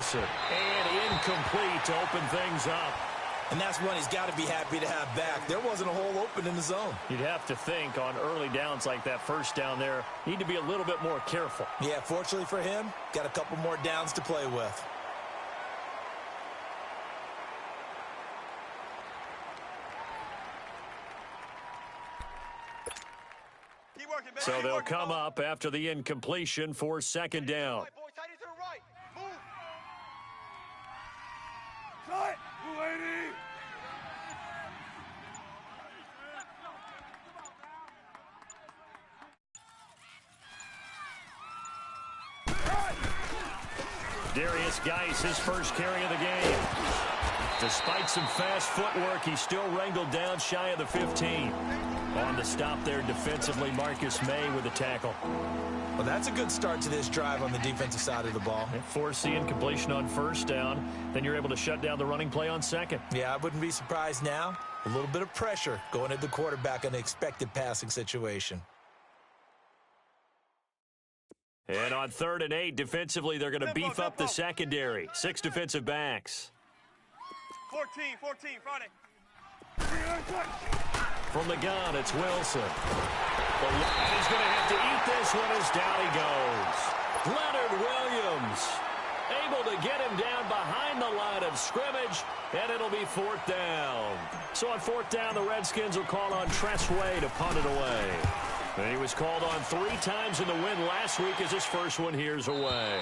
Wilson. And incomplete to open things up. And that's one he's got to be happy to have back. There wasn't a hole open in the zone. You'd have to think on early downs like that first down there, need to be a little bit more careful. Yeah, fortunately for him, got a couple more downs to play with. So they'll come up after the incompletion for second down. Darius Geis, his first carry of the game. Despite some fast footwork, he still wrangled down shy of the 15. On the stop there defensively, Marcus May with a tackle. Well, that's a good start to this drive on the defensive side of the ball. Force the incompletion on first down. Then you're able to shut down the running play on second. Yeah, I wouldn't be surprised now. A little bit of pressure going at the quarterback in an expected passing situation. And on 3rd and 8, defensively, they're going to beef up the secondary. 6 defensive backs. 14, Friday. From the gun, it's Wilson. And he's going to have to eat this one as down he goes. Leonard Williams able to get him down behind the line of scrimmage, and it'll be 4th down. So on 4th down, the Redskins will call on Tress Way to punt it away. And he was called on 3 times in the win last week as his first one here's away.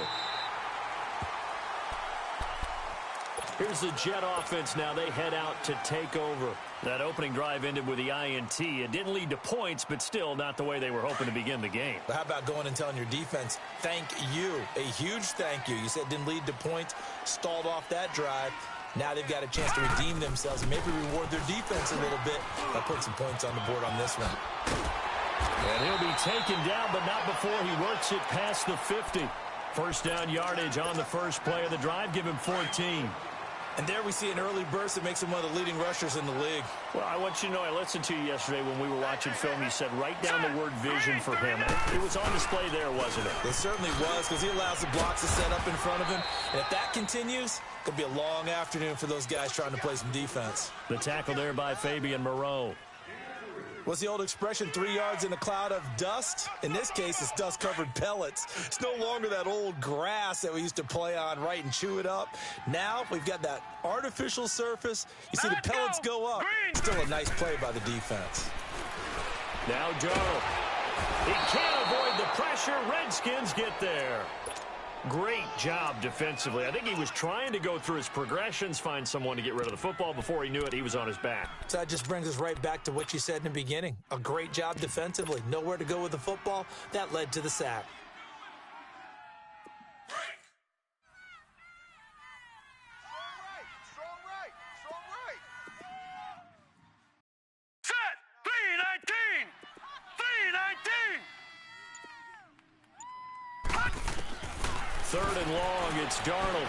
Here's the Jet offense now. They head out to take over. That opening drive ended with the INT. It didn't lead to points, but still not the way they were hoping to begin the game. But how about going and telling your defense, thank you, a huge thank you. You said it didn't lead to points, stalled off that drive. Now they've got a chance to redeem themselves and maybe reward their defense a little bit by putting some points on the board on this one. And he'll be taken down, but not before he works it past the 50. First down yardage on the first play of the drive. Give him 14. And there we see an early burst that makes him one of the leading rushers in the league. Well, I want you to know, I listened to you yesterday when we were watching film. You said write down the word vision for him. It was on display there, wasn't it? It certainly was, because he allows the blocks to set up in front of him. And if that continues, it could be a long afternoon for those guys trying to play some defense. The tackle there by Fabian Moreau. What's the old expression, 3 yards in a cloud of dust? In this case, it's dust-covered pellets. It's no longer that old grass that we used to play on, right, and chew it up. Now we've got that artificial surface. You see the pellets go up. Still a nice play by the defense. Now Darnold. He can't avoid the pressure. Redskins get there. Great job defensively. I think he was trying to go through his progressions, find someone to get rid of the football. Before he knew it, he was on his back. So that just brings us right back to what you said in the beginning. A great job defensively. Nowhere to go with the football. That led to the sack. Strong right. Set! 319! 319! 3rd and long, it's Darnold.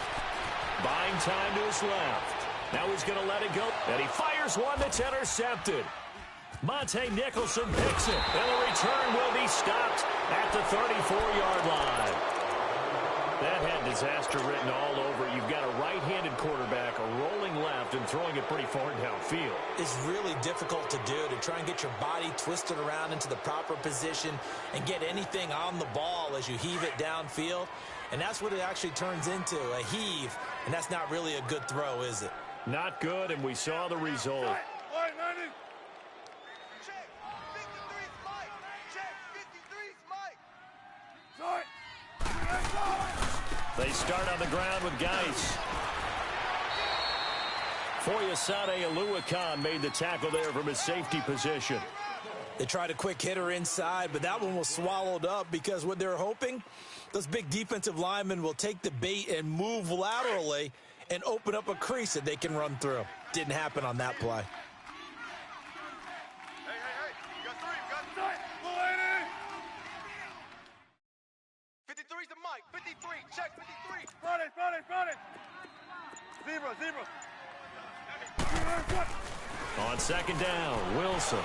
Buying time to his left. Now he's going to let it go. And he fires one that's intercepted. Monte Nicholson picks it. And the return will be stopped at the 34-yard line. That had disaster written all over it. You've got a right-handed quarterback, a rolling left, and throwing it pretty far downfield. It's really difficult to do, to try and get your body twisted around into the proper position and get anything on the ball as you heave it downfield. And that's what it actually turns into, a heave. And that's not really a good throw, is it? Not good, and we saw the result. Check! 53's Mike! Check! 53's Mike! They start on the ground with Geis. Foyesade Oluwakan made the tackle there from his safety position. They tried a quick hitter inside, but that one was swallowed up because what they're hoping, those big defensive linemen will take the bait and move laterally and open up a crease that they can run through. Didn't happen on that play. Hey! You got three! 53's the Mike! 53! Check! 53! Friday! Zebra! On second down, Wilson.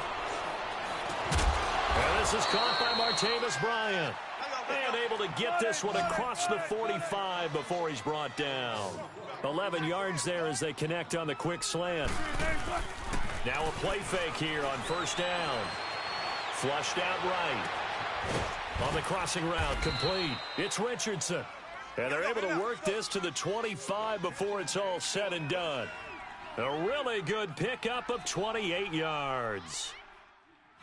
And this is caught by Martavis Bryant. And able to get this one across the 45 before he's brought down. 11 yards there as they connect on the quick slant. Now a play fake here on first down. Flushed out right. On the crossing route, complete. It's Richardson. And they're able to work this to the 25 before it's all said and done. A really good pickup of 28 yards.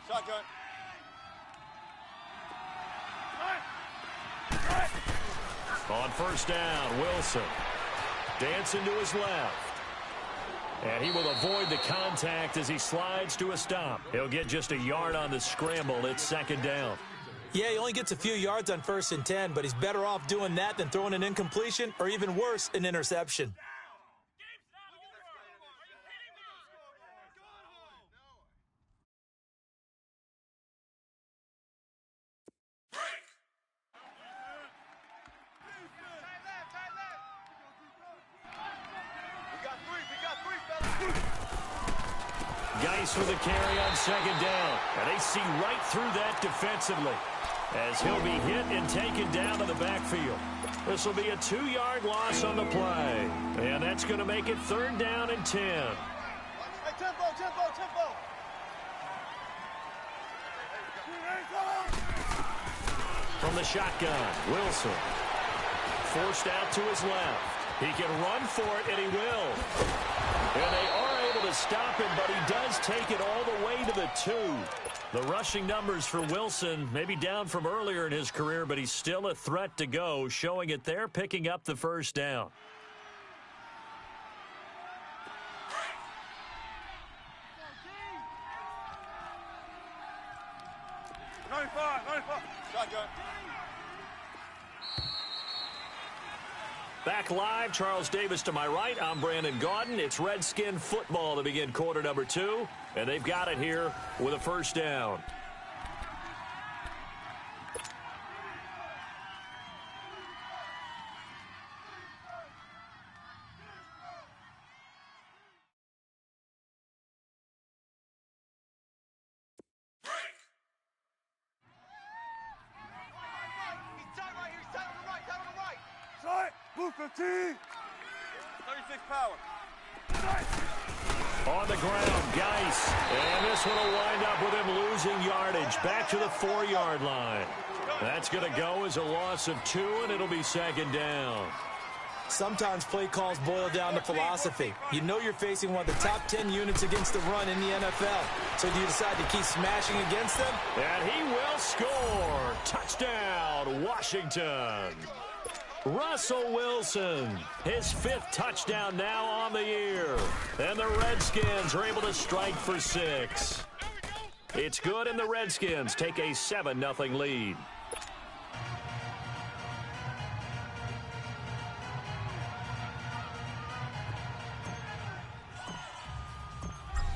Shotgun. On first down, Wilson. Dancing to his left. And he will avoid the contact as he slides to a stop. He'll get just a yard on the scramble. It's second down. Yeah, he only gets a few yards on 1st and 10, but he's better off doing that than throwing an incompletion or even worse, an interception. Geis with a carry on second down. And they see right through that defensively as he'll be hit and taken down to the backfield. This will be a 2-yard loss on the play. And that's going to make it 3rd down and 10. Hey, tempo. From the shotgun, Wilson. Forced out to his left. He can run for it, and he will. And they are able to stop him, but he does take it all the way to the 2. The rushing numbers for Wilson may be down from earlier in his career, but he's still a threat to go, showing it there, picking up the first down. Shotgun. Back live, Charles Davis to my right. I'm Brandon Gaudin. It's Redskin football to begin quarter number 2, and they've got it here with a first down. Blue 15. 36 power. On the ground, Geis. And this one will wind up with him losing yardage back to the 4-yard line. That's going to go as a loss of 2, and it'll be second down. Sometimes play calls boil down to philosophy. You know you're facing one of the top 10 units against the run in the NFL. So do you decide to keep smashing against them? And he will score. Touchdown, Washington. Russell Wilson, his 5th touchdown now on the year. And the Redskins are able to strike for 6. It's good, and the Redskins take a 7-0 lead.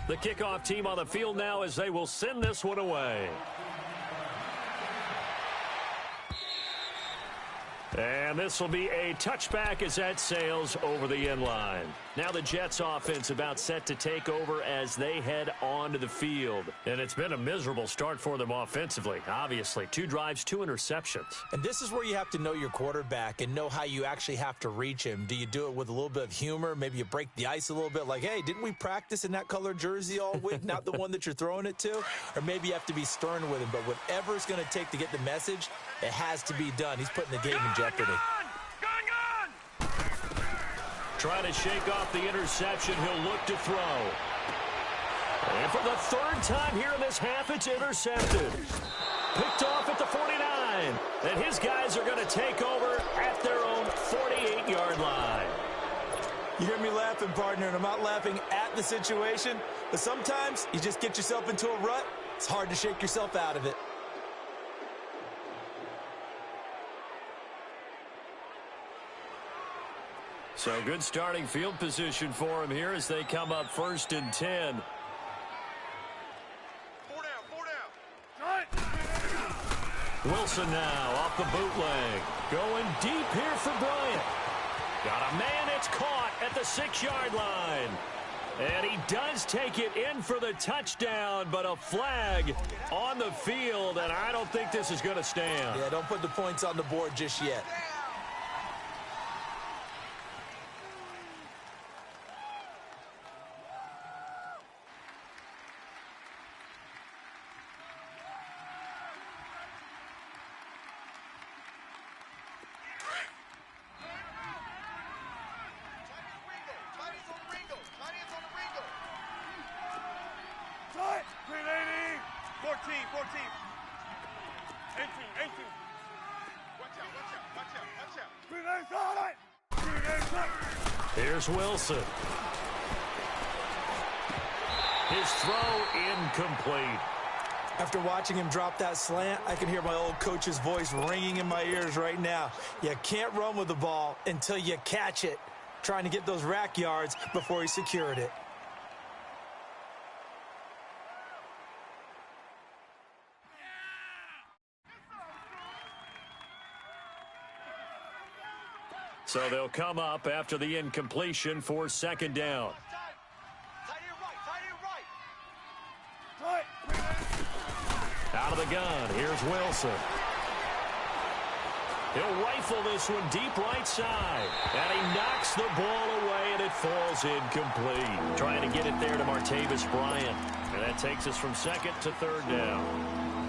The kickoff team on the field now as they will send this one away. And this will be a touchback as that sails over the end line. Now the Jets offense about set to take over as they head onto the field. And it's been a miserable start for them offensively, obviously. 2 drives, 2 interceptions. And this is where you have to know your quarterback and know how you actually have to reach him. Do you do it with a little bit of humor? Maybe you break the ice a little bit like, hey, didn't we practice in that color jersey all week? Not the one that you're throwing it to? Or maybe you have to be stern with him. But whatever it's going to take to get the message, it has to be done. He's putting the game in jeopardy. Trying to shake off the interception. He'll look to throw. And for the 3rd time here in this half, it's intercepted. Picked off at the 49. And his guys are going to take over at their own 48-yard line. You hear me laughing, partner, and I'm not laughing at the situation. But sometimes you just get yourself into a rut. It's hard to shake yourself out of it. So good starting field position for him here as they come up 1st and 10. 4 down. Wilson now off the bootleg. Going deep here for Bryant. Got a man, it's caught at the 6-yard line. And he does take it in for the touchdown, but a flag on the field, and I don't think this is going to stand. Yeah, don't put the points on the board just yet. Here's Wilson. His throw incomplete. After watching him drop that slant, I can hear my old coach's voice ringing in my ears right now. You can't run with the ball until you catch it. Trying to get those rack yards before he secured it. So they'll come up after the incompletion for second down. Out of the gun, here's Wilson. He'll rifle this one deep right side. And he knocks the ball away, and it falls incomplete. Trying to get it there to Martavis Bryant. And that takes us from second to third down.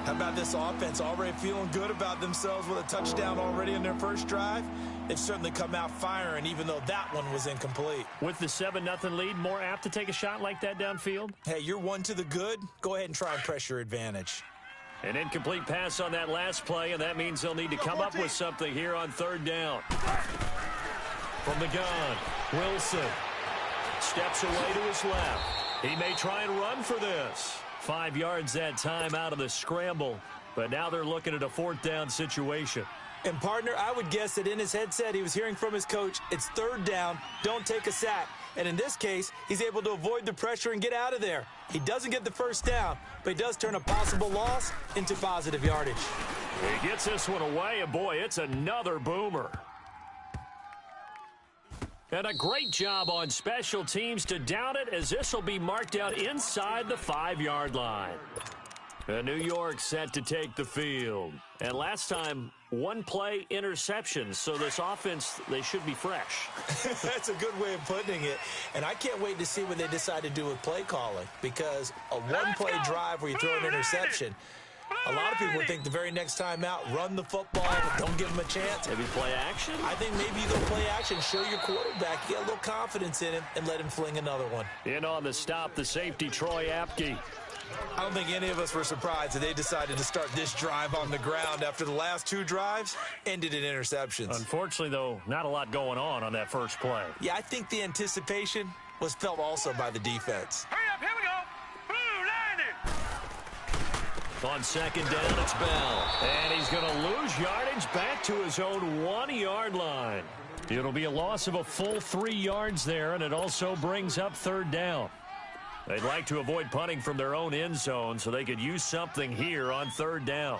How about this offense already feeling good about themselves with a touchdown already in their first drive? They've certainly come out firing, even though that one was incomplete. With the 7-0 lead, more apt to take a shot like that downfield? Hey, you're one to the good. Go ahead and try and press your advantage. An incomplete pass on that last play, and that means they'll need to come up with something here on third down. From the gun, Wilson steps away to his left. He may try and run for this. 5 yards that time out of the scramble, but now they're looking at a fourth down situation. And, partner, I would guess that in his headset he was hearing from his coach, it's third down, don't take a sack. And in this case, he's able to avoid the pressure and get out of there. He doesn't get the first down, but he does turn a possible loss into positive yardage. He gets this one away, and boy, it's another boomer. And a great job on special teams to down it, as this will be marked out inside the 5-yard line. And New York set to take the field. And last time, one play interception. So this offense, they should be fresh. That's a good way of putting it. And I can't wait to see what they decide to do with play calling. Because a one-play drive where you throw an interception, a lot of people would think the very next time out, run the football, don't give them a chance. Maybe play action? I think maybe you go play action, show your quarterback, get a little confidence in him, and let him fling another one. In on the stop, the safety, Troy Apke. I don't think any of us were surprised that they decided to start this drive on the ground after the last two drives ended in interceptions. Unfortunately, though, not a lot going on that first play. Yeah, I think the anticipation was felt also by the defense. Hurry up, here we go. Blue, landing. On second down, it's Bell. And he's going to lose yardage back to his own 1-yard line. It'll be a loss of a full 3 yards there, and it also brings up third down. They'd like to avoid punting from their own end zone so they could use something here on third down.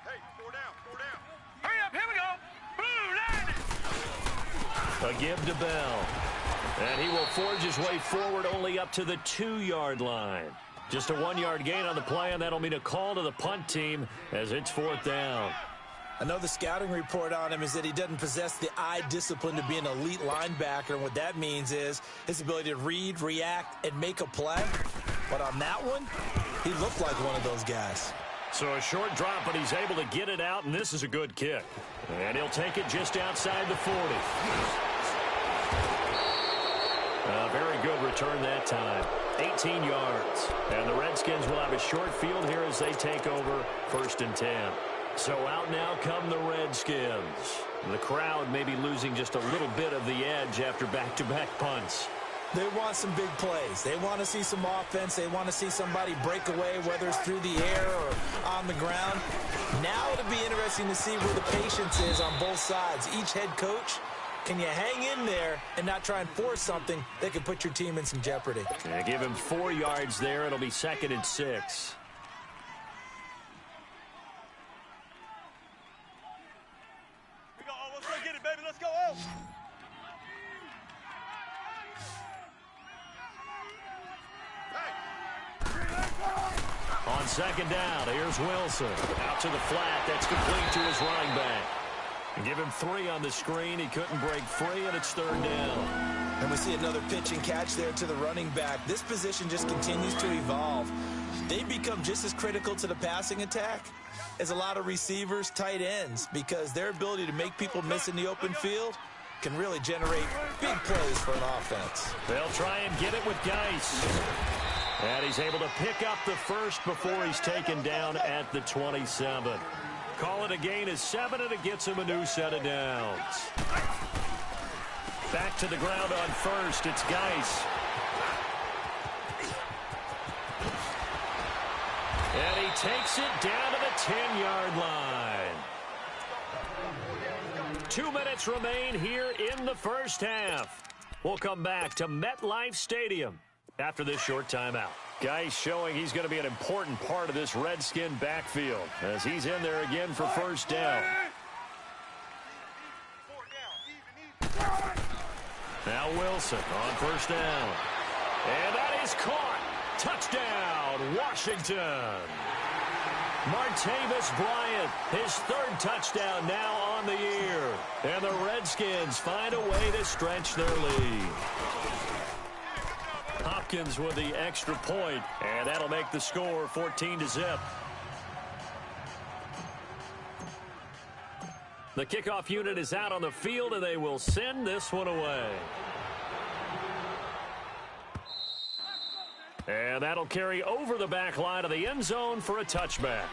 Hey, 4 down, 4 down. Hurry up, here we go. Blue, landing. A give to Bell. And he will forge his way forward only up to the 2-yard line. Just a 1-yard gain on the play, and that'll mean a call to the punt team as it's fourth down. I know the scouting report on him is that he doesn't possess the eye discipline to be an elite linebacker, and what that means is his ability to read, react, and make a play. But on that one, he looked like one of those guys. So a short drop, but he's able to get it out, and this is a good kick. And he'll take it just outside the 40. A very good return that time. 18 yards. And the Redskins will have a short field here as they take over first and 10. So out now come the Redskins. The crowd may be losing just a little bit of the edge after back-to-back punts. They want some big plays. They want to see some offense. They want to see somebody break away, whether it's through the air or on the ground. Now it'll be interesting to see where the patience is on both sides. Each head coach, can you hang in there and not try and force something that could put your team in some jeopardy? Yeah, give him 4 yards there. It'll be second and 6. Let's go get it, baby. Let's go. Oh. second down. Here's Wilson. Out to the flat. That's complete to his running back. Give him 3 on the screen. He couldn't break free, and it's third down. And we see another pitch and catch there to the running back. This position just continues to evolve. They become just as critical to the passing attack as a lot of receivers, tight ends, because their ability to make people miss in the open field can really generate big plays for an offense. They'll try and get it with Geis. And he's able to pick up the first before he's taken down at the 27. Call it a gain of 7, and it gets him a new set of downs. Back to the ground on first. It's Geis. And he takes it down to the 10-yard line. 2 minutes remain here in the first half. We'll come back to MetLife Stadium after this short timeout. Geis showing he's going to be an important part of this Redskin backfield as he's in there again for first down. Now Wilson on first down. And that is caught. Touchdown, Washington. Martavis Bryant, his 3rd touchdown now on the year. And the Redskins find a way to stretch their lead. Hopkins with the extra point, and that'll make the score 14-0. The kickoff unit is out on the field, and they will send this one away. And that'll carry over the back line of the end zone for a touchback.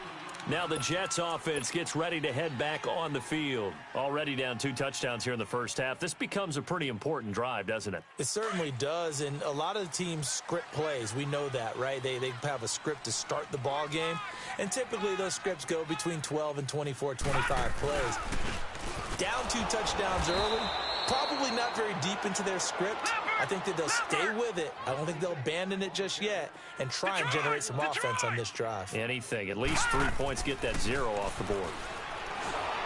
Now the Jets offense gets ready to head back on the field. Already down 2 touchdowns here in the first half. This becomes a pretty important drive, doesn't it? It certainly does, and a lot of the teams script plays. We know that, right? They have a script to start the ball game, and typically those scripts go between 12 and 24, 25 plays. Down 2 touchdowns early, probably not very deep into their script. I think that they'll stay with it. I don't think they'll abandon it just yet and try and generate some offense on this drive. Anything. At least 3 points, get that 0 off the board.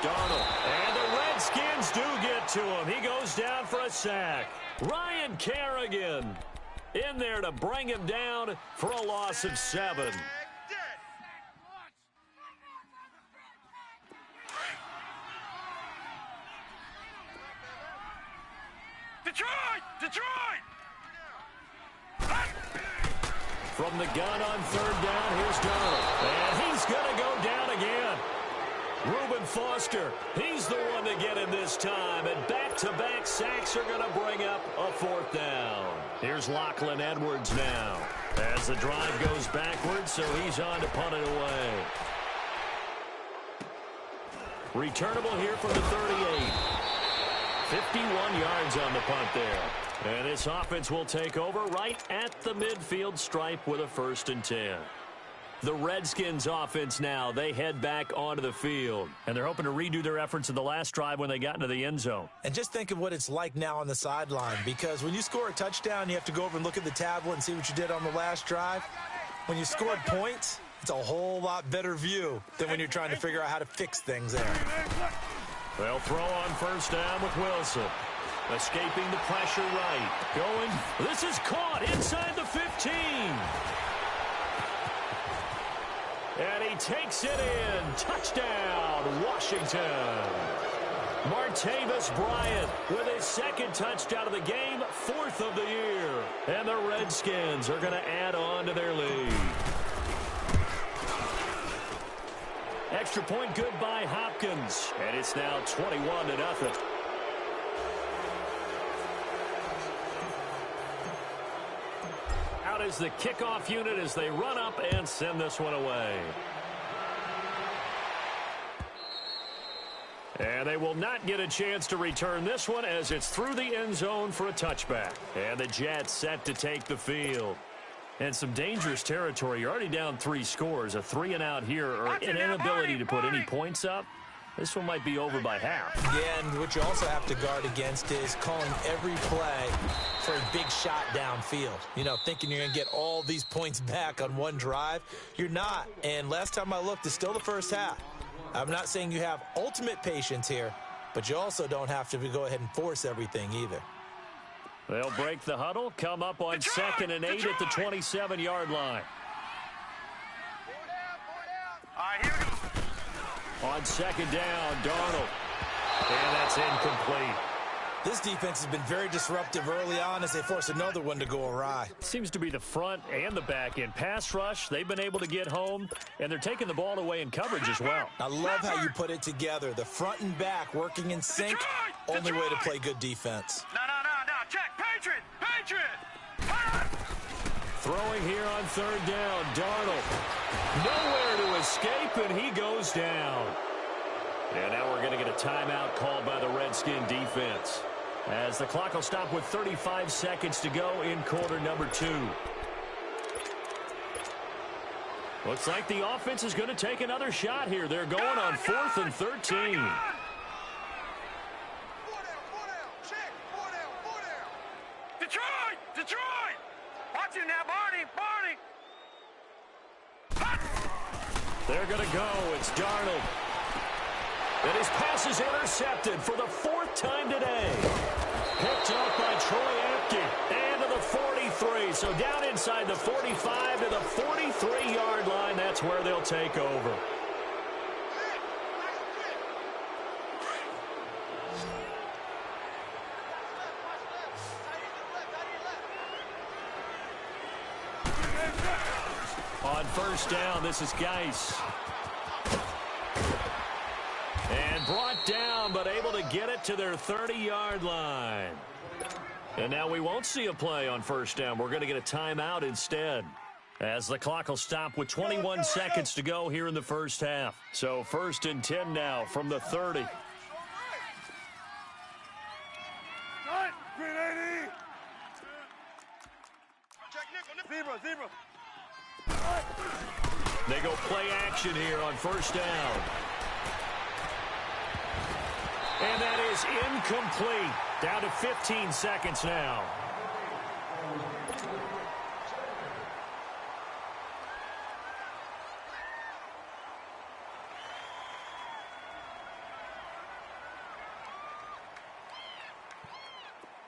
Darnold. And the Redskins do get to him. He goes down for a sack. Ryan Kerrigan in there to bring him down for a loss of 7. Detroit! From the gun on third down, here's Darnold. And he's going to go down again. Reuben Foster, he's the one to get him this time. And back-to-back sacks are going to bring up a 4th down. Here's Lachlan Edwards now. As the drive goes backwards, so he's on to punt it away. Returnable here from the 38. 51 yards on the punt there. And this offense will take over right at the midfield stripe with a 1st and 10. The Redskins offense now, they head back onto the field. And they're hoping to redo their efforts in the last drive when they got into the end zone. And just think of what it's like now on the sideline, because when you score a touchdown, you have to go over and look at the tablet and see what you did on the last drive. When you scored points, it's a whole lot better view than when you're trying to figure out how to fix things there. They'll throw on first down with Wilson. Escaping the pressure right. Going. This is caught inside the 15. And he takes it in. Touchdown, Washington. Martavis Bryant with his 2nd touchdown of the game, 4th of the year. And the Redskins are going to add on to their lead. Extra point good by Hopkins. And it's now 21-0. Out is the kickoff unit as they run up and send this one away. And they will not get a chance to return this one as it's through the end zone for a touchback. And the Jets set to take the field. And some dangerous territory. You're already down 3 scores. A 3-and-out here, or an inability to put any points up. This one might be over by half. Yeah, and what you also have to guard against is calling every play for a big shot downfield. You know, thinking you're going to get all these points back on one drive. You're not. And last time I looked, it's still the first half. I'm not saying you have ultimate patience here, but you also don't have to go ahead and force everything either. They'll break the huddle, come up on 2nd and 8 at the 27-yard line. On second down, Darnold. And that's incomplete. This defense has been very disruptive early on as they force another one to go awry. Seems to be the front and the back end. Pass rush, they've been able to get home, and they're taking the ball away in coverage as well. I love how you put it together. The front and back working in sync, only way to play good defense. No. Check. Patriot. Throwing here on third down, Darnold. Nowhere to escape, and he goes down. And now we're going to get a timeout called by the Redskin defense, as the clock will stop with 35 seconds to go in quarter number 2. Looks like the offense is going to take another shot here. They're going on 4th and 13. 4 down. Check. 4 down. Detroit. Watch it now, Barney. They're going to go. It's Darnold. And his pass is intercepted for the 4th time today. Picked up by Troy Apke. And to the 43. So down inside the 45 to the 43-yard line. That's where they'll take over. On first down, this is Geis. And brought down, but able to get it to their 30-yard line. And now we won't see a play on first down. We're going to get a timeout instead, as the clock will stop with 21 seconds to go here in the first half. So 1st and 10 now from the 30. Zebra. They go play action here on first down. And that is incomplete. Down to 15 seconds now.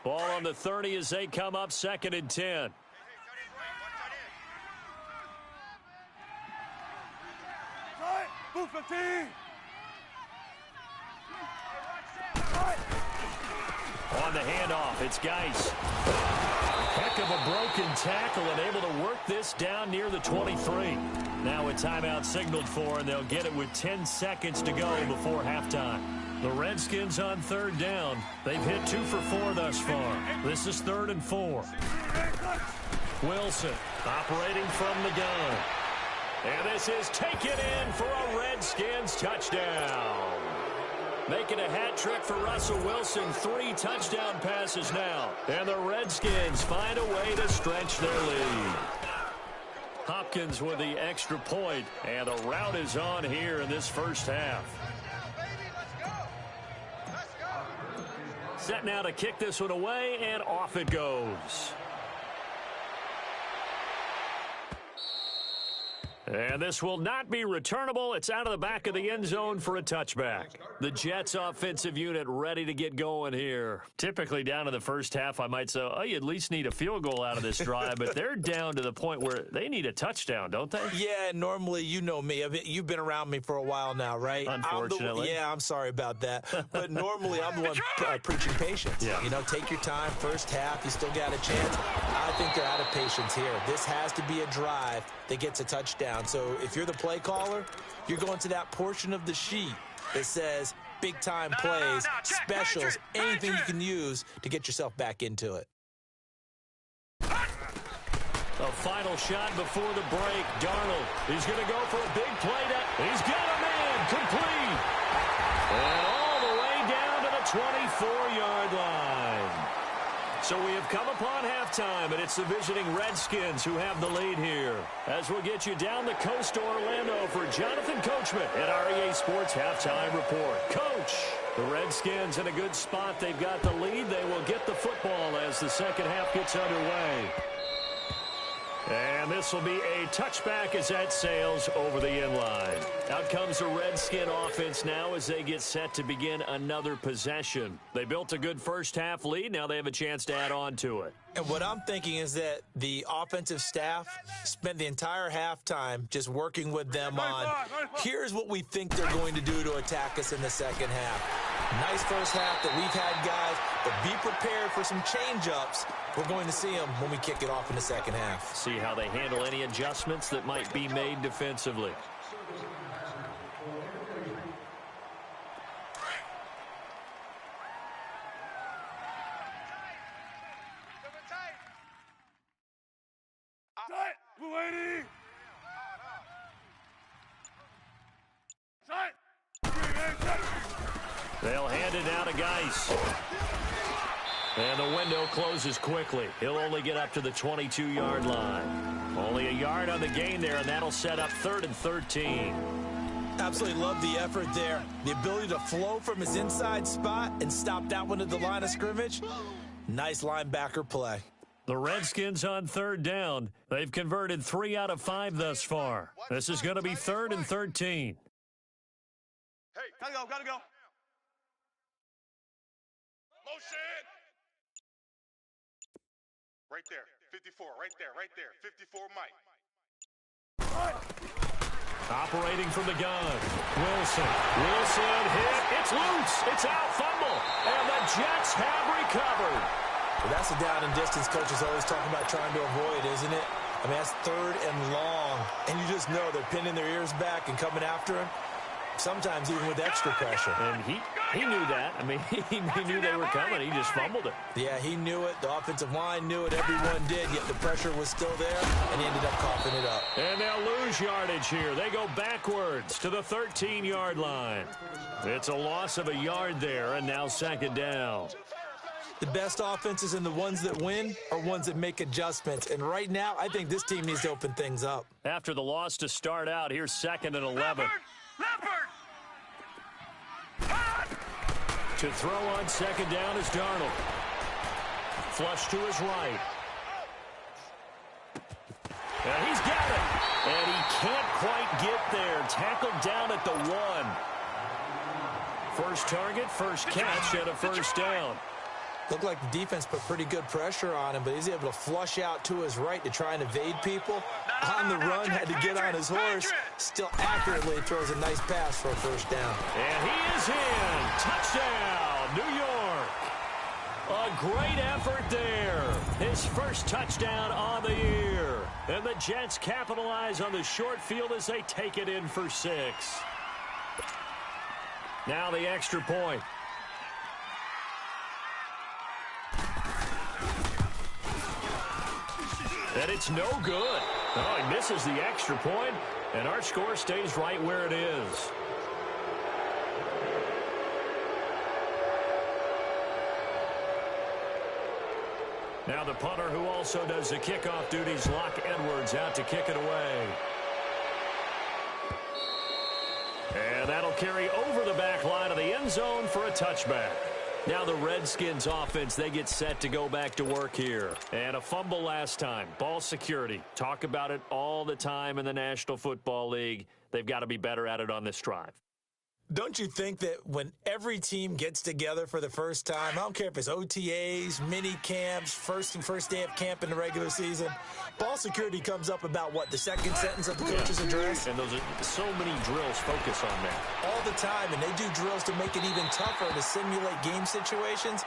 Ball on the 30 as they come up 2nd and 10. Move 15. On the handoff, it's Geis. Heck of a broken tackle and able to work this down near the 23. Now a timeout signaled for, and they'll get it with 10 seconds to go before halftime. The Redskins on third down. They've hit 2 for 4 thus far. This is 3rd and 4. Wilson operating from the gun. And this is taken in for a Redskins touchdown. Making a hat trick for Russell Wilson. 3 touchdown passes now. And the Redskins find a way to stretch their lead. Hopkins with the extra point. And the route is on here in this first half. Set now to kick this one away, and off it goes. And this will not be returnable. It's out of the back of the end zone for a touchback. The Jets offensive unit ready to get going here. Typically down to the first half, I might say, oh, you at least need a field goal out of this drive, but they're down to the point where they need a touchdown, don't they? Yeah, normally, you know me. You've been around me for a while now, right? Unfortunately. I'm sorry about that. But normally, I'm the one preaching patience. Yeah. You know, take your time. First half, you still got a chance. I think they're out of patience here. This has to be a drive that gets a touchdown. So if you're the play caller, you're going to that portion of the sheet that says big-time plays, specials, anything you can use to get yourself back into it. A final shot before the break. Darnold, he's going to go for a big play. He's got a man, complete. And all the way down to the 24-yard line. So we have come upon halftime, and it's the visiting Redskins who have the lead here. As we'll get you down the coast to Orlando for Jonathan Coachman at REA Sports Halftime Report. Coach, the Redskins in a good spot. They've got the lead. They will get the football as the second half gets underway. And this will be a touchback as that sails over the end line. Out comes the Redskin offense now as they get set to begin another possession. They built a good first-half lead. Now they have a chance to add on to it. And what I'm thinking is that the offensive staff spent the entire halftime just working with them on, here's what we think they're going to do to attack us in the second half. Nice first half that we've had, guys, but be prepared for some change-ups. We're going to see them when we kick it off in the second half. See how they handle any adjustments that might be made defensively. They'll hand it now to Geis. And the window closes quickly. He'll only get up to the 22-yard line. Only a yard on the gain there, and that'll set up 3rd and 13. Absolutely love the effort there. The ability to flow from his inside spot and stop that one at the line of scrimmage. Nice linebacker play. The Redskins on 3rd down. They've converted 3 out of 5 thus far. This is going to be 3rd and 13. Hey, gotta go. Motion. Right there, 54, right there, 54 Mike. Operating from the gun. Wilson hit. It's loose. It's out. Fumble. And the Jets have recovered. Well, that's the down and distance coach is always talking about trying to avoid, isn't it? I mean, that's 3rd and long. And you just know they're pinning their ears back and coming after him. Sometimes even with extra pressure. And he knew that. I mean, he knew they were coming. He just fumbled it. Yeah, he knew it. The offensive line knew it. Everyone did, yet the pressure was still there, and he ended up coughing it up. And they'll lose yardage here. They go backwards to the 13-yard line. It's a loss of a yard there, and now 2nd down. The best offenses and the ones that win are ones that make adjustments. And right now, I think this team needs to open things up. After the loss to start out, here's 2nd and 11. To throw on 2nd down is Darnold. Flush to his right. And he's got it. And he can't quite get there. Tackled down at the 1. First target, first catch, and a first down. Looked like the defense put pretty good pressure on him, but he's able to flush out to his right to try and evade people. On the run, had to get on his horse. Still accurately throws a nice pass for a first down. And he is in. Touchdown, New York. A great effort there. His first touchdown on the year. And the Jets capitalize on the short field as they take it in for 6. Now the extra point. And it's no good. Oh, he misses the extra point, and our score stays right where it is. Now the punter who also does the kickoff duties, Locke Edwards, out to kick it away. And that'll carry over the back line of the end zone for a touchback. Now the Redskins offense, they get set to go back to work here. And a fumble last time. Ball security. Talk about it all the time in the National Football League. They've got to be better at it on this drive. Don't you think that when every team gets together for the first time, I don't care if it's OTAs, mini camps, first day of camp in the regular season, ball security comes up about what, the second sentence of the coach's address? And those are so many drills focus on that. All the time, and they do drills to make it even tougher to simulate game situations.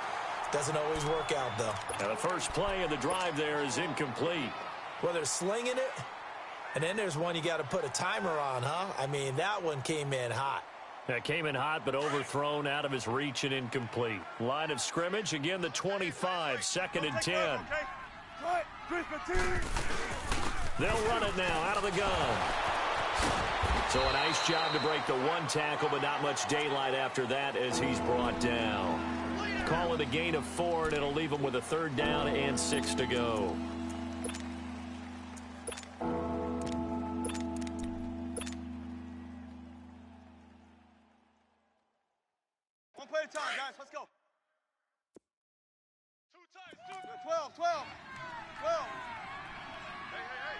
Doesn't always work out, though. Now the first play of the drive there is incomplete. Well, they're slinging it, and then there's one you got to put a timer on, huh? I mean, that one came in hot. That came in hot, but overthrown out of his reach and incomplete. Line of scrimmage, again the 25, 2nd and 10. They'll run it now out of the gun. So a nice job to break the one tackle, but not much daylight after that as he's brought down. Call it a gain of 4, and it'll leave him with a 3rd down and 6 to go. Play the time, guys. Let's go. 2 times, 12. Hey.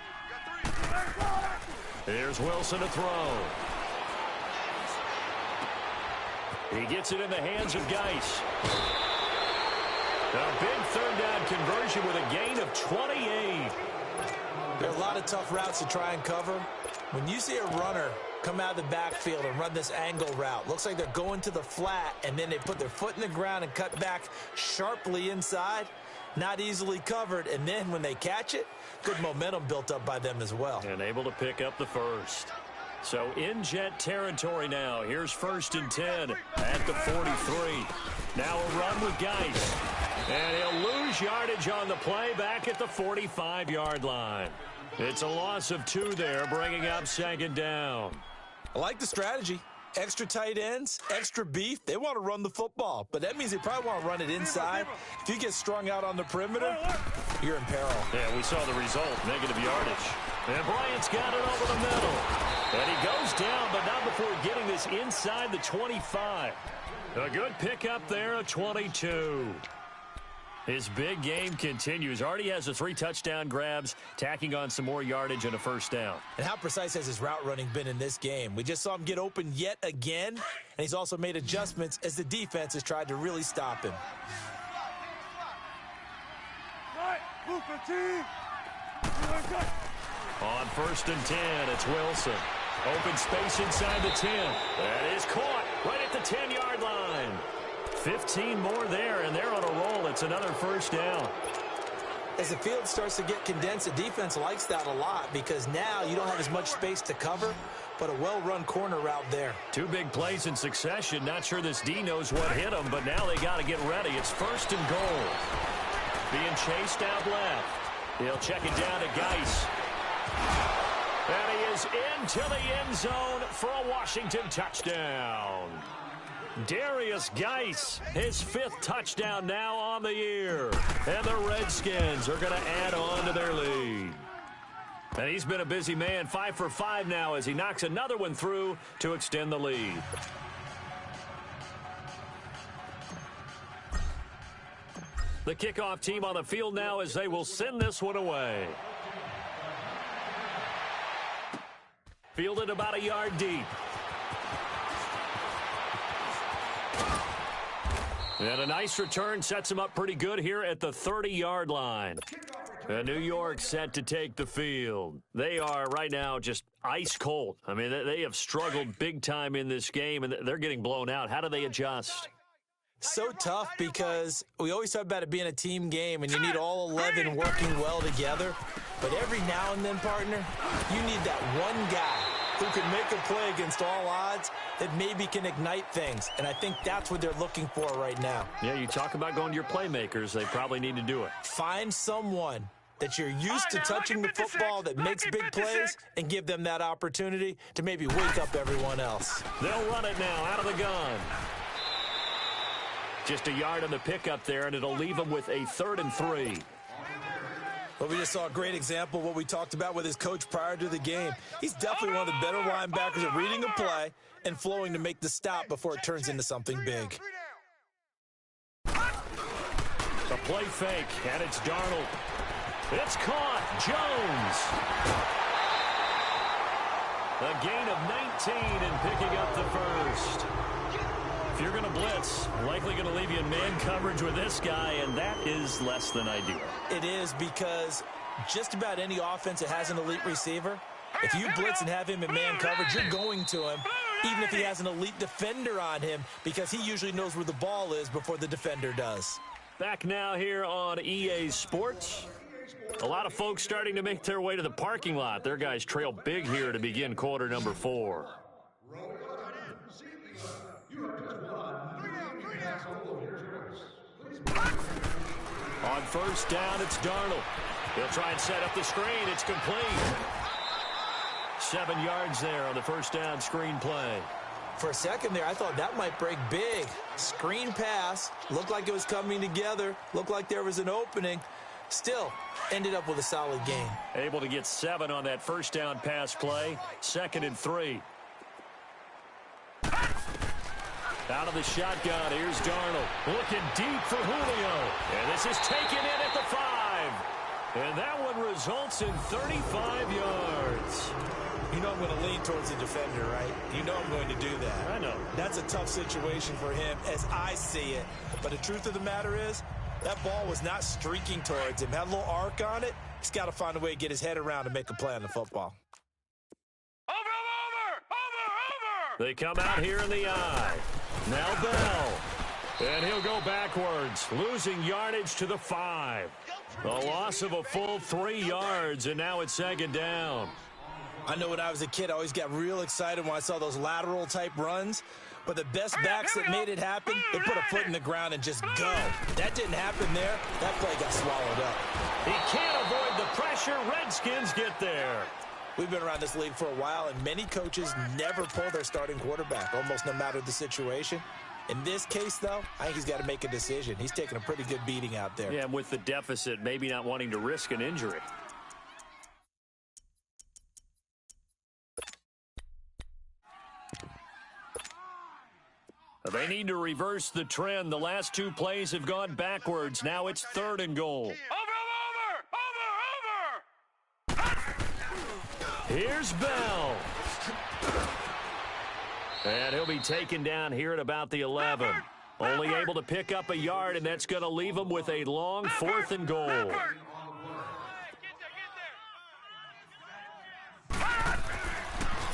Here's Wilson to throw. He gets it in the hands of Geis. A big third down conversion with a gain of 28. There are a lot of tough routes to try and cover. When you see a runner come out of the backfield and run this angle route, looks like they're going to the flat, and then they put their foot in the ground and cut back sharply inside. Not easily covered, and then when they catch it, good momentum built up by them as well. And able to pick up the first. So in Jet territory now. Here's 1st and 10 at the 43. Now a run with Geis. And he'll lose yardage on the play back at the 45-yard line. It's a loss of 2 there, bringing up 2nd down. I like the strategy. Extra tight ends, extra beef. They want to run the football, but that means they probably want to run it inside. If you get strung out on the perimeter, you're in peril. Yeah, we saw the result, negative yardage. And Bryant's got it over the middle. And he goes down, but not before getting this inside the 25. A good pickup there, a 22. His big game continues. Already has the 3 touchdown grabs, tacking on some more yardage and a 1st down. And how precise has his route running been in this game? We just saw him get open yet again, and he's also made adjustments as the defense has tried to really stop him. On 1st and 10, it's Wilson. Open space inside the 10. That is caught right at the 10-yard line. 15 more there, and they're on a roll. It's another 1st down. As the field starts to get condensed, the defense likes that a lot because now you don't have as much space to cover, but a well-run corner route there. 2 big plays in succession. Not sure this D knows what hit him, but now they got to get ready. It's 1st and goal. Being chased out left. He'll check it down to Geis. And he is into the end zone for a Washington touchdown. Darius Geis, his 5th touchdown now on the year. And the Redskins are going to add on to their lead. And he's been a busy man, 5 for 5 now as he knocks another one through to extend the lead. The kickoff team on the field now as they will send this one away. Fielded about a yard deep. And a nice return sets him up pretty good here at the 30-yard line. And New York set to take the field. They are right now just ice cold. I mean, they have struggled big time in this game, and they're getting blown out. How do they adjust? So tough because we always talk about it being a team game, and you need all 11 working well together. But every now and then, partner, you need that one guy who can make a play against all odds that maybe can ignite things. And I think that's what they're looking for right now. Yeah, you talk about going to your playmakers. They probably need to do it. Find someone that you're used to touching the football that makes big plays and give them that opportunity to maybe wake up everyone else. They'll run it now out of the gun. Just a yard on the pickup there, and it'll leave them with a 3rd and 3. Well, we just saw a great example of what we talked about with his coach prior to the game. He's definitely one of the better linebackers at reading a play and flowing to make the stop before it turns into something big. A play fake, and it's Darnold. It's caught. Jones. A gain of 19 and picking up the first. If you're going to blitz, likely going to leave you in man coverage with this guy, and that is less than ideal. It is because just about any offense that has an elite receiver, if you blitz and have him in man coverage, you're going to him, even if he has an elite defender on him, because he usually knows where the ball is before the defender does. Back now here on EA Sports. A lot of folks starting to make their way to the parking lot. Their guys trail big here to begin quarter number 4. On 1st down, it's Darnold. He'll try and set up the screen. It's complete. 7 yards there on the 1st down screen play. For a second there, I thought that might break big. Screen pass. Looked like it was coming together. Looked like there was an opening. Still, ended up with a solid gain. Able to get 7 on that 1st down pass play. 2nd and 3. Out of the shotgun, here's Darnold. Looking deep for Julio. And this is taken in at the 5. And that one results in 35 yards. You know I'm going to lean towards the defender, right? You know I'm going to do that. I know. That's a tough situation for him as I see it. But the truth of the matter is, that ball was not streaking towards him. Had a little arc on it. He's got to find a way to get his head around and make a play on the football. Over! They come out here in the eye. Now Bell. And he'll go backwards, losing yardage to the 5. A loss of a full 3 yards, and now it's second down. I know when I was a kid, I always got real excited when I saw those lateral-type runs. But the best backs that made it happen, they put a foot in the ground and just go. That didn't happen there. That play got swallowed up. He can't avoid the pressure. Redskins get there. We've been around this league for a while, and many coaches never pull their starting quarterback, almost no matter the situation. In this case, though, I think he's got to make a decision. He's taking a pretty good beating out there. Yeah, and with the deficit, maybe not wanting to risk an injury. They need to reverse the trend. The last 2 plays have gone backwards. Now it's 3rd and goal. Over! Here's Bell. And he'll be taken down here at about the 11. Only able to pick up a yard, and that's going to leave him with a long 4th and goal.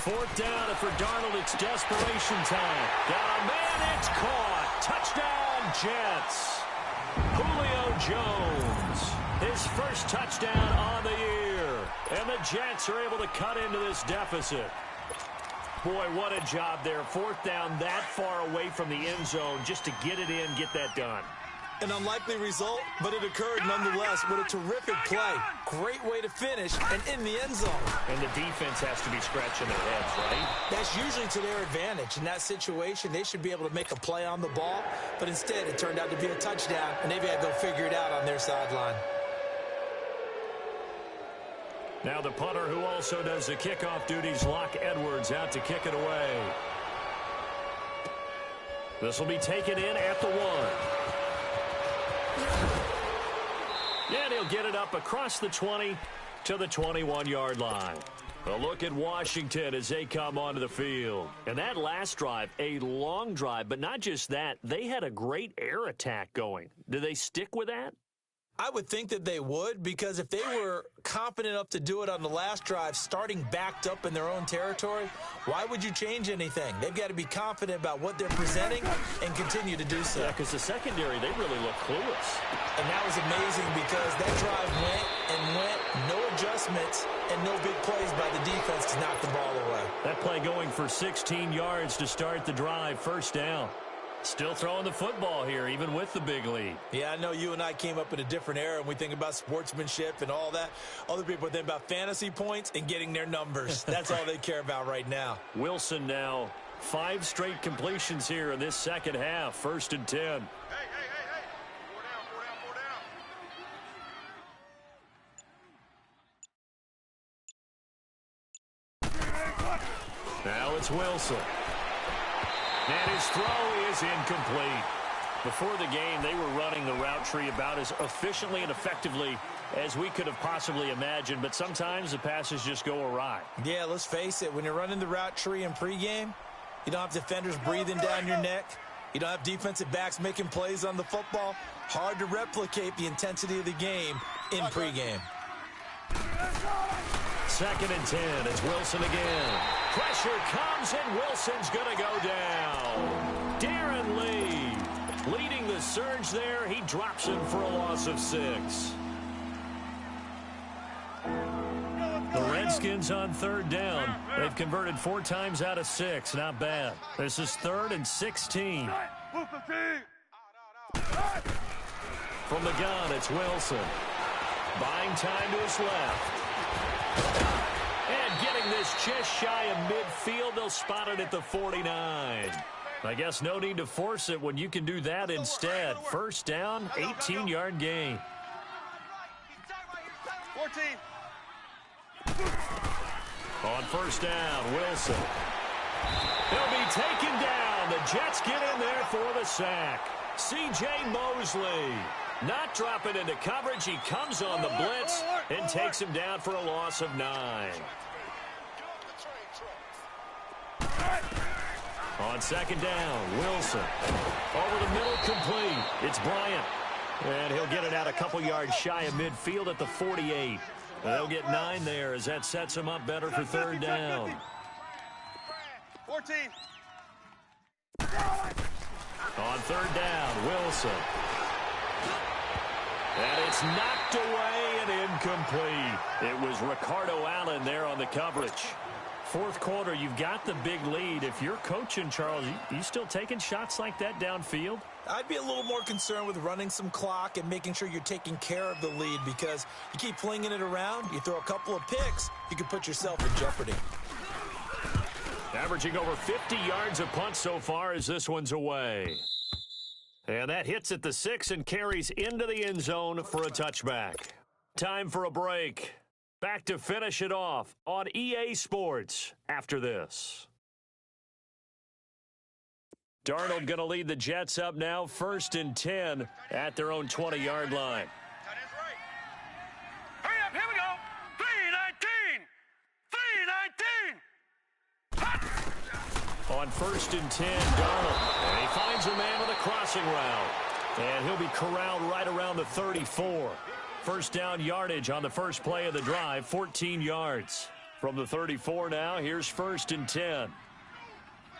4th down, and for Darnold, it's desperation time. Got a man, it's caught. Touchdown, Jets. Julio Jones, his first touchdown on the year. And the Jets are able to cut into this deficit. Boy, what a job there. 4th down that far away from the end zone just to get it in, get that done. An unlikely result, but it occurred nonetheless with a terrific play. Great way to finish and in the end zone. And the defense has to be scratching their heads, right? That's usually to their advantage. In that situation, they should be able to make a play on the ball, but instead it turned out to be a touchdown, and they've got to go figure it out on their sideline. Now the punter who also does the kickoff duties, Locke Edwards, out to kick it away. This will be taken in at the 1. And he'll get it up across the 20 to the 21-yard line. A look at Washington as they come onto the field. And that last drive, a long drive, but not just that. They had a great air attack going. Do they stick with that? I would think that they would, because if they were confident enough to do it on the last drive, starting backed up in their own territory, why would you change anything? They've got to be confident about what they're presenting and continue to do so. Yeah, because the secondary, they really look clueless. And that was amazing because that drive went, no adjustments, and no big plays by the defense to knock the ball away. That play going for 16 yards to start the drive, 1st down. Still throwing the football here, even with the big lead. Yeah, I know you and I came up in a different era, and we think about sportsmanship and all that. Other people think about fantasy points and getting their numbers. That's all they care about right now. Wilson now, 5 straight completions here in this second half, 1st and 10. Hey. 4 down. Now it's Wilson. And his throw is incomplete. Before the game, they were running the route tree about as efficiently and effectively as we could have possibly imagined, but sometimes the passes just go awry. Yeah, let's face it. When you're running the route tree in pregame, you don't have defenders breathing down your neck. You don't have defensive backs making plays on the football. Hard to replicate the intensity of the game in pregame. 2nd and 10. It's Wilson again. Pressure comes, and Wilson's going to go down. Darren Lee leading the surge there. He drops him for a loss of 6. The Redskins on 3rd down. They've converted 4 times out of 6. Not bad. This is 3rd and 16. From the gun, it's Wilson. Buying time to his left. And getting this just shy of midfield. They'll spot it at the 49. I guess no need to force it when you can do that instead. 1st down, 18-yard gain. 14. On 1st down, Wilson. He'll be taken down. The Jets get in there for the sack. C.J. Mosley Not dropping into coverage. He comes on the blitz and takes him down for a loss of 9. On second down, Wilson. Over the middle, complete. It's Bryant. And he'll get it out a couple yards shy of midfield at the 48. They'll get 9 there as that sets him up better for third down. 14. On third down, Wilson. And it's knocked away and incomplete. It was Ricardo Allen there on the coverage. Fourth quarter, you've got the big lead. If you're coaching, Charles, you still taking shots like that downfield? I'd be a little more concerned with running some clock and making sure you're taking care of the lead, because you keep flinging it around, you throw a couple of picks, you can put yourself in jeopardy. Averaging over 50 yards a punt so far as this one's away. And that hits at the 6 and carries into the end zone for a touchback. Time for a break. Back to finish it off on EA Sports after this. Darnold going to lead the Jets up now, 1st and 10 at their own 20-yard line. Hurry up, here we go. 3-19. 3-19. On 1st and 10, Darnold. And he finds a man with a crossing route. And he'll be corralled right around the 34. First down yardage on the first play of the drive, 14 yards. From the 34 now, here's 1st and 10.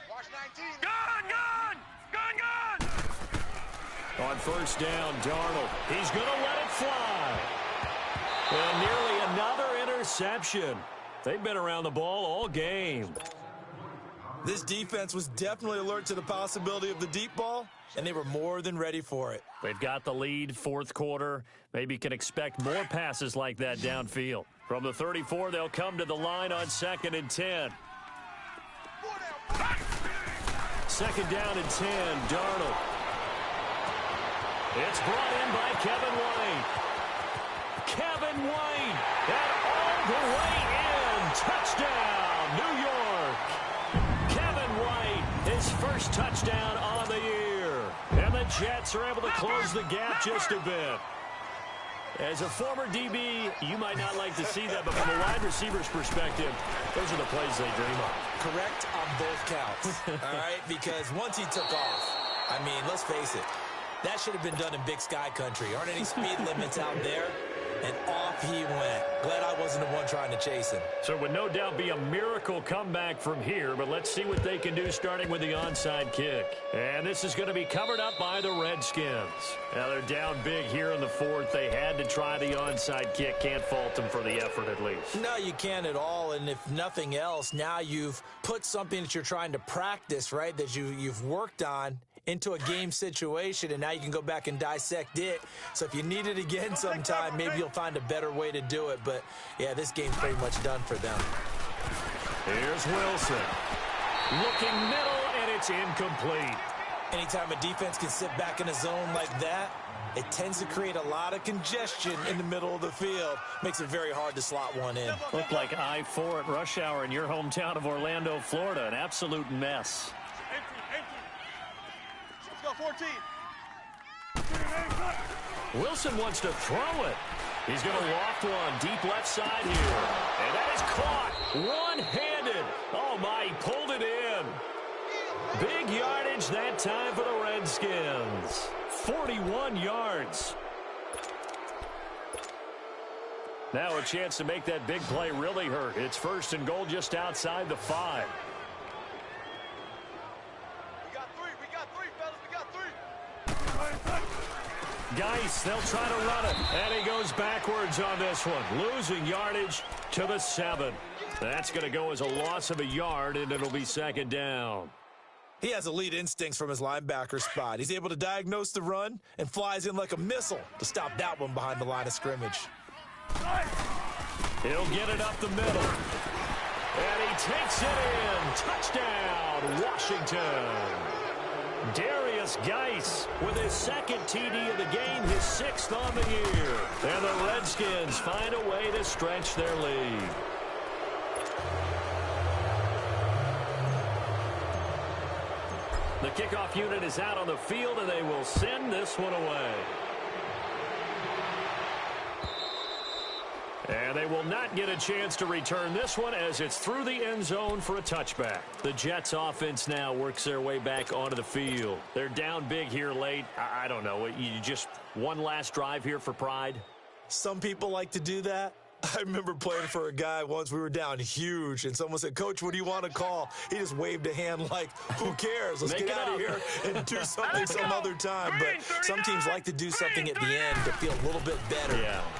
Watch 19. Gone! On first down, Darnold. He's going to let it fly. And nearly another interception. They've been around the ball all game. This defense was definitely alert to the possibility of the deep ball, and they were more than ready for it. They've got the lead, fourth quarter. Maybe can expect more passes like that downfield. From the 34, they'll come to the line on 2nd and 10. 2nd down and 10, Darnold. It's brought in by Kevin White. Kevin White, and all the way in. Touchdown, New York. Kevin White, his first touchdown on the year. And the Jets are able to close the gap just a bit. As a former DB, you might not like to see that, but from a wide receiver's perspective, those are the plays they dream of. Correct on both counts, all right? Because once he took off, I mean, let's face it, that should have been done in Big Sky Country. Aren't any speed limits out there? And off he went. Glad I wasn't the one trying to chase him. So it would no doubt be a miracle comeback from here, but let's see what they can do starting with the onside kick. And this is going to be covered up by the Redskins. Now they're down big here in the fourth. They had to try the onside kick. Can't fault them for the effort at least. No, you can't at all. And if nothing else, now you've put something that you're trying to practice, right, that you've worked on into a game situation, and now you can go back and dissect it. So if you need it again sometime, maybe you'll find a better way to do it. But, yeah, this game's pretty much done for them. Here's Wilson. Looking middle, and it's incomplete. Anytime a defense can sit back in a zone like that, it tends to create a lot of congestion in the middle of the field. Makes it very hard to slot one in. Looked like I-4 at rush hour in your hometown of Orlando, Florida. An absolute mess. 14. Wilson wants to throw it. He's going to loft one deep left side here. And that is caught one-handed. Oh, my, he pulled it in. Big yardage that time for the Redskins. 41 yards. Now a chance to make that big play really hurt. It's 1st and goal just outside the 5. Geis, they'll try to run it, and he goes backwards on this one, losing yardage to the 7. That's going to go as a loss of a yard, and it'll be 2nd down. He has elite instincts from his linebacker spot. He's able to diagnose the run and flies in like a missile to stop that one behind the line of scrimmage. He'll get it up the middle, and he takes it in. Touchdown, Washington. Darius Geis with his 2nd TD of the game, his 6th on the year. And the Redskins find a way to stretch their lead. The kickoff unit is out on the field, and they will send this one away. And they will not get a chance to return this one as it's through the end zone for a touchback. The Jets offense now works their way back onto the field. They're down big here late. I don't know. You just one last drive here for pride? Some people like to do that. I remember playing for a guy once. We were down huge, and someone said, "Coach, what do you want to call?" He just waved a hand like, "Who cares? Let's get out of here and do something some other time." But some teams like to do something at the end to feel a little bit better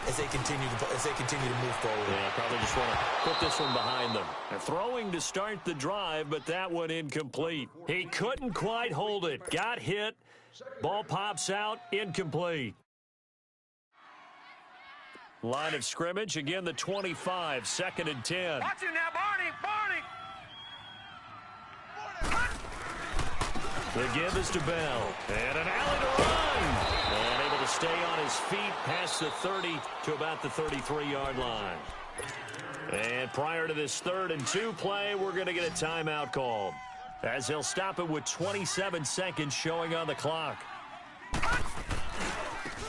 as they continue to move forward. Yeah, probably just want to put this one behind them. And throwing to start the drive, but that one incomplete. He couldn't quite hold it. Got hit. Ball pops out. Incomplete. Line of scrimmage, again the 25, 2nd and 10. Watch it now, Barney! The give is to Bell. And an alley to run. And able to stay on his feet past the 30 to about the 33-yard line. And prior to this 3rd and 2 play, we're going to get a timeout called, as they'll stop it with 27 seconds showing on the clock.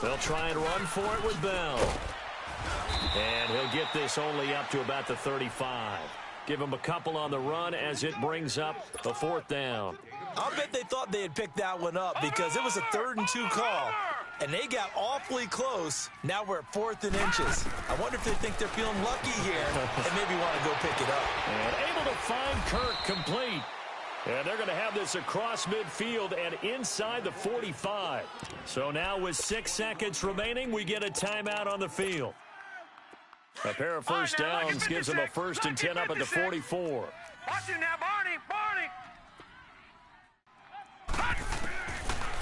They'll try and run for it with Bell. And he'll get this only up to about the 35. Give him a couple on the run as it brings up a 4th down. I'll bet they thought they had picked that one up because it was a 3rd and 2 call, and they got awfully close. Now we're at 4th and inches. I wonder if they think they're feeling lucky here and maybe want to go pick it up. And able to find Kirk complete. And they're going to have this across midfield and inside the 45. So now with 6 seconds remaining, we get a timeout on the field. A pair of first downs gives them a 1st and 10 up at the 44. Watch it now, Barney!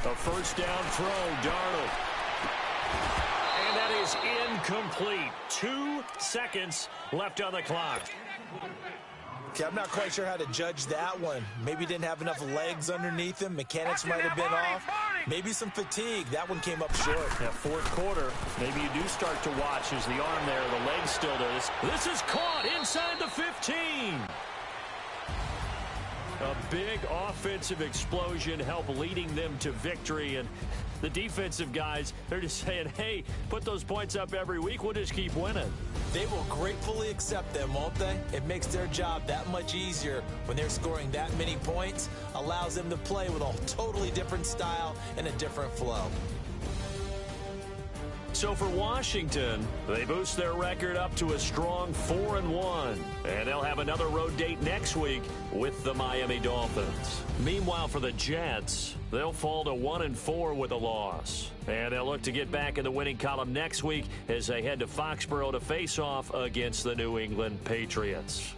A first down throw, Darnold. And that is incomplete. 2 seconds left on the clock. Okay, I'm not quite sure how to judge that one. Maybe he didn't have enough legs underneath him. Mechanics might have been off. Maybe some fatigue. That one came up short. That 4th quarter, maybe you do start to watch as the arm there, the leg's still there. This is caught inside the 15. A big offensive explosion helped leading them to victory. And the defensive guys, they're just saying, hey, put those points up every week. We'll just keep winning. They will gratefully accept them, won't they? It makes their job that much easier when they're scoring that many points. Allows them to play with a totally different style and a different flow. So for Washington, they boost their record up to a strong 4-1. And they'll have another road date next week with the Miami Dolphins. Meanwhile, for the Jets, they'll fall to 1-4 with a loss. And they'll look to get back in the winning column next week as they head to Foxborough to face off against the New England Patriots.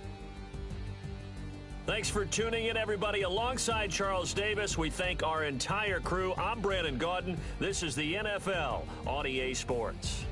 Thanks for tuning in, everybody. Alongside Charles Davis, we thank our entire crew. I'm Brandon Gaudin. This is the NFL on EA Sports.